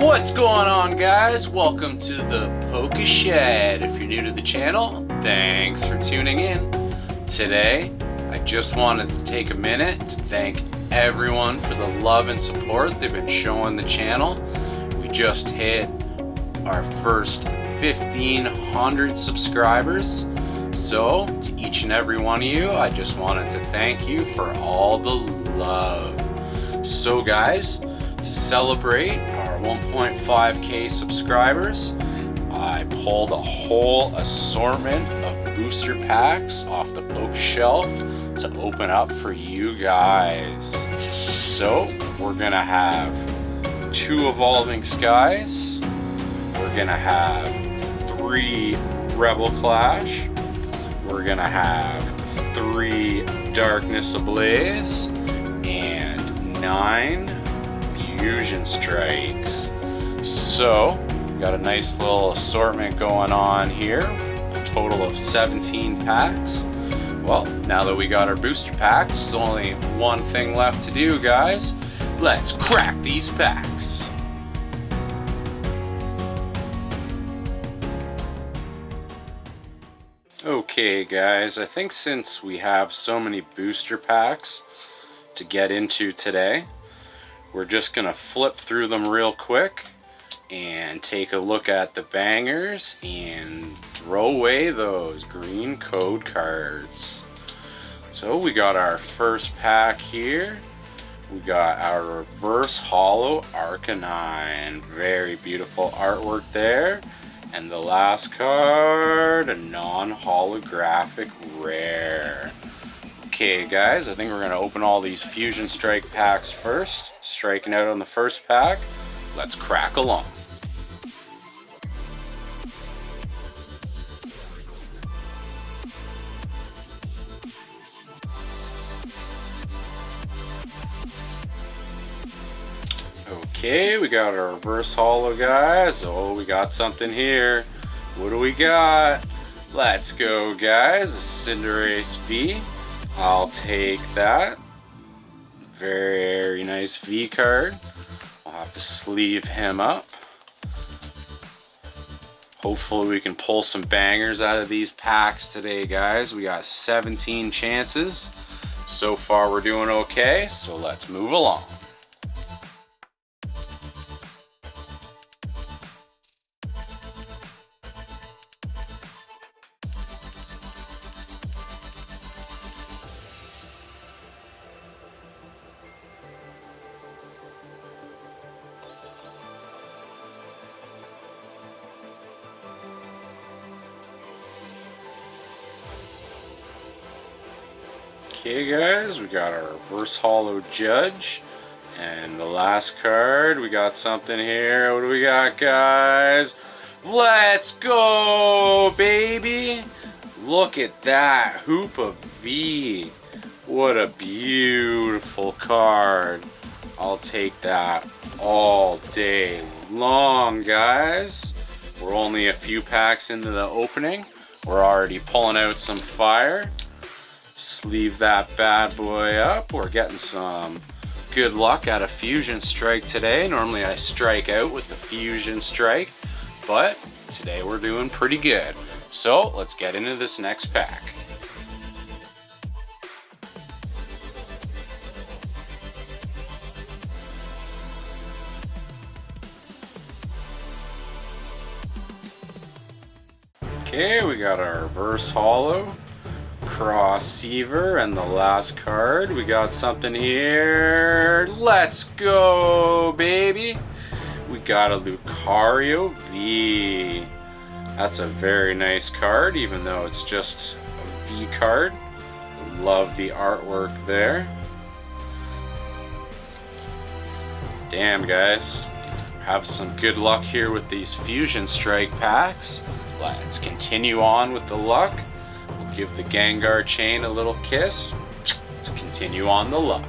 What's going on, guys? Welcome to the Poke Shed. If you're new to the channel, thanks for tuning in. Today, I just wanted to take a minute to thank everyone for the love and support they've been showing the channel. We just hit our first 1,500 subscribers. So, to each and every one of you, I just wanted to thank you for all the love. So guys, to celebrate our 1.5k subscribers, I pulled a whole assortment of booster packs off the Poke Shelf to open up for you guys. So we're gonna have 2 Evolving Skies, we're gonna have 3 Rebel Clash, we're gonna have 3 Darkness Ablaze, and 9 Fusion Strikes. So, we got a nice little assortment going on here. A total of 17 packs. Well, now that we got our booster packs, there's only one thing left to do, guys. Let's crack these packs. Okay, guys, I think since we have so many booster packs to get into today, we're just gonna flip through them real quick and take a look at the bangers and throw away those green code cards. So we got our first pack here. We got our reverse holo Arcanine. Very beautiful artwork there. And the last card, a non-holographic rare. Okay guys, I think we're going to open all these Fusion Strike packs first. Striking out on the first pack. Let's crack along. Okay, we got our reverse holo, guys. Oh, we got something here. What do we got? Let's go, guys. A Cinderace V. I'll take that. Very nice V card. I'll have to sleeve him up. Hopefully we can pull some bangers out of these packs today, guys. We got 17 chances. So far we're doing okay, so let's move along. Okay guys, we got our reverse holo Judge, and the last card, we got something here. What do we got, guys? Let's go, baby! Look at that, Hoopa V. What a beautiful card. I'll take that all day long, guys. We're only a few packs into the opening. We're already pulling out some fire. Sleeve that bad boy up. We're getting some good luck at a Fusion Strike today. Normally I strike out with the Fusion Strike, but today we're doing pretty good. So let's get into this next pack. Okay, we got our reverse holo Crossiever, and the last card, we got something here. Let's go, baby! We got a Lucario V. That's a very nice card, even though it's just a V card. Love the artwork there. Damn, guys. Have some good luck here with these Fusion Strike packs. Let's continue on with the luck. We'll give the Gengar chain a little kiss to continue on the luck.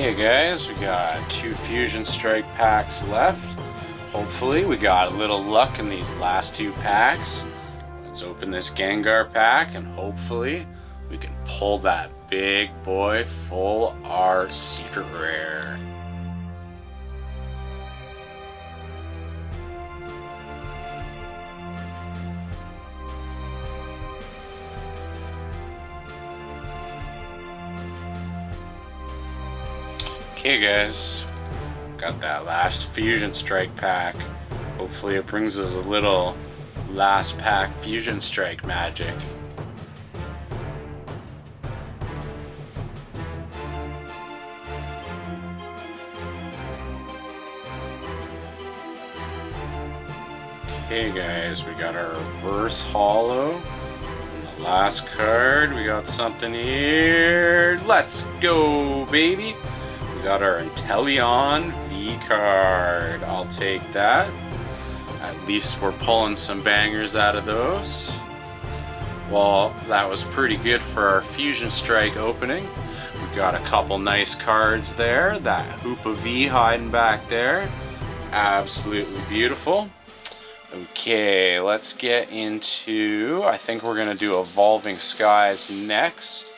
Okay guys, we got 2 Fusion Strike packs left. Hopefully we got a little luck in these last 2 packs. Let's open this Gengar pack and hopefully we can pull that big boy full art secret rare. Okay guys, got that last Fusion Strike pack. Hopefully it brings us a little last pack Fusion Strike magic. Okay guys, we got our reverse holo. And the last card, we got something here. Let's go, baby! We got our Inteleon V card. I'll take that. At least we're pulling some bangers out of those. Well, that was pretty good for our Fusion Strike opening. We got a couple nice cards there. That Hoopa V hiding back there. Absolutely beautiful. Okay, let's get into, I think we're going to do Evolving Skies next.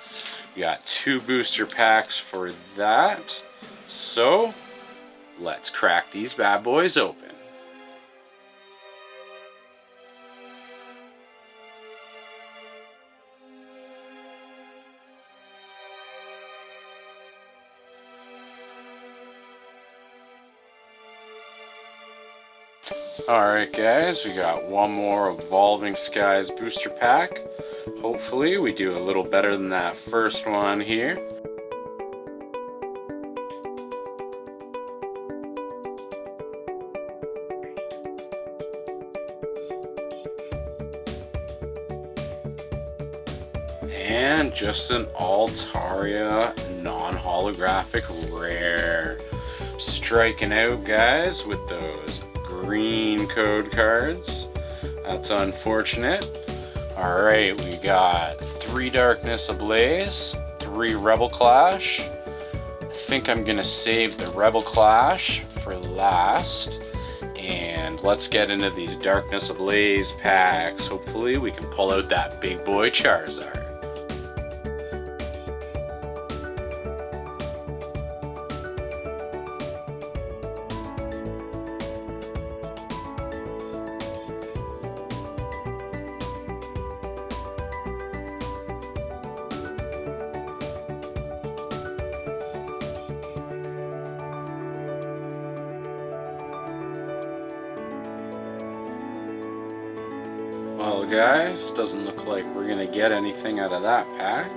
We got 2 booster packs for that. So, let's crack these bad boys open. Alright guys, we got one more Evolving Skies booster pack. Hopefully we do a little better than that first one here. And just an Altaria non-holographic rare. Striking out guys with those green code cards. That's unfortunate. Alright, we got 3 Darkness Ablaze, 3 Rebel Clash. I think I'm gonna save the Rebel Clash for last. And let's get into these Darkness Ablaze packs. Hopefully we can pull out that big boy Charizard. Well guys, doesn't look like we're gonna get anything out of that pack.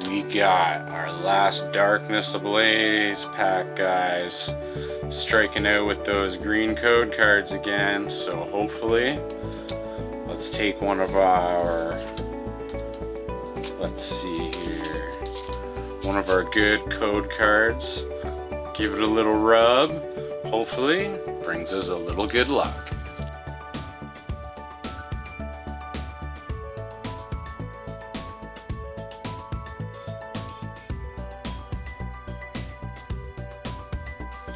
We got our last Darkness Ablaze pack guys. Striking out with those green code cards again, so hopefully let's take one of our, let's see here, one of our good code cards. Give it a little rub. Hopefully brings us a little good luck.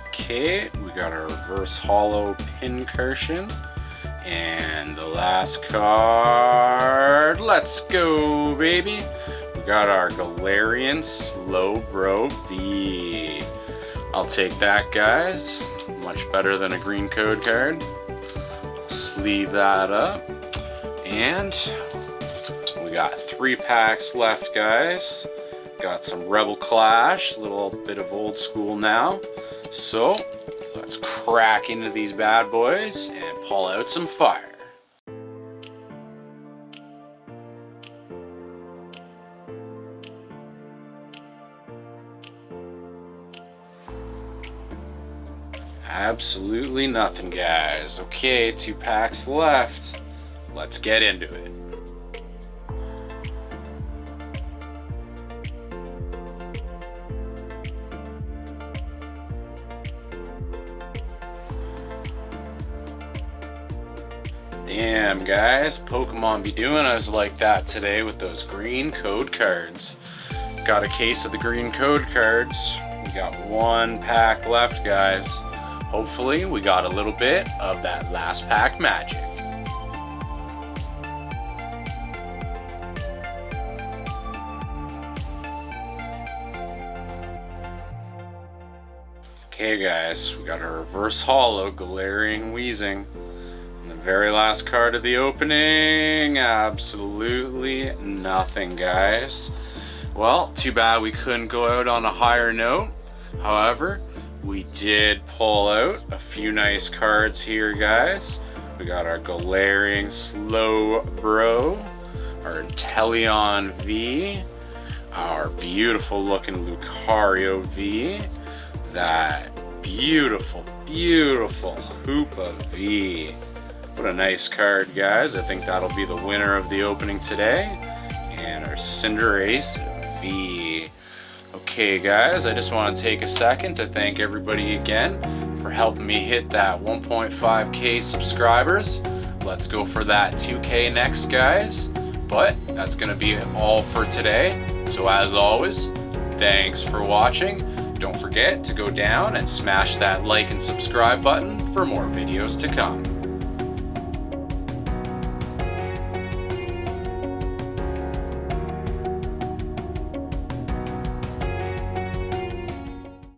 Okay, we got our reverse holo Pincursion. And the last card, let's go baby! We got our Galarian Slowbro V. I'll take that guys, much better than a green code card. Sleeve that up. And we got 3 packs left guys. Got some Rebel Clash, a little bit of old school now. So, let's crack into these bad boys and pull out some fire. Absolutely nothing, guys. Okay, 2 packs left. Let's get into it. Damn guys, Pokemon be doing us like that today with those green code cards. got a case of the green code cards. We got one pack left, guys. Hopefully we got a little bit of that last pack magic. Okay guys, we got a reverse holo Galarian Weezing. And the very last card of the opening, absolutely nothing, guys. Well, too bad we couldn't go out on a higher note. However, we did pull out a few nice cards here, guys. We got our Galarian Slowbro, our Inteleon V, our beautiful looking Lucario V, that beautiful Hoopa V. What a nice card, guys. I think that'll be the winner of the opening today. And our Cinderace V. Okay guys, I just want to take a second to thank everybody again for helping me hit that 1.5k subscribers. Let's go for that 2k next, guys. But that's going to be all for today. So as always, thanks for watching. Don't forget to go down and smash that like and subscribe button for more videos to come.